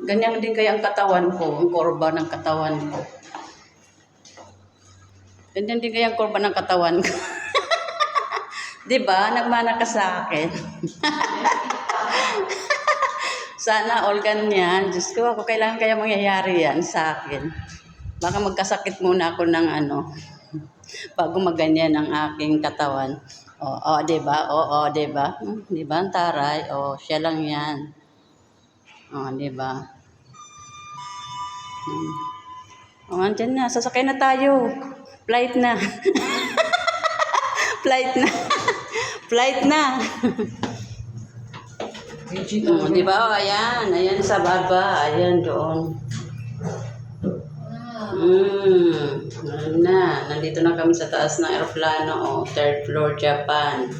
Ganyan din kaya ang katawan ko, ang kurba ng katawan ko. Ganyan din kaya ang kurba ng katawan ko. Diba? Nagmana ka sa akin. Sana all ganyan. Diyos ko, ako kailangan kaya mangyayari yan sa akin. Baka magkasakit muna ako ng bago maganyan ang aking katawan. Diba? Diba? Diba ang taray? Siya lang yan. Diba? Andyan na. Sasakay na tayo. Flight na. Flight na. Flight na. Diba? Ayan. Ayan sa baba. Ayan doon. Ayan na. Nandito na kami sa taas ng aeroplano. Third floor, Japan.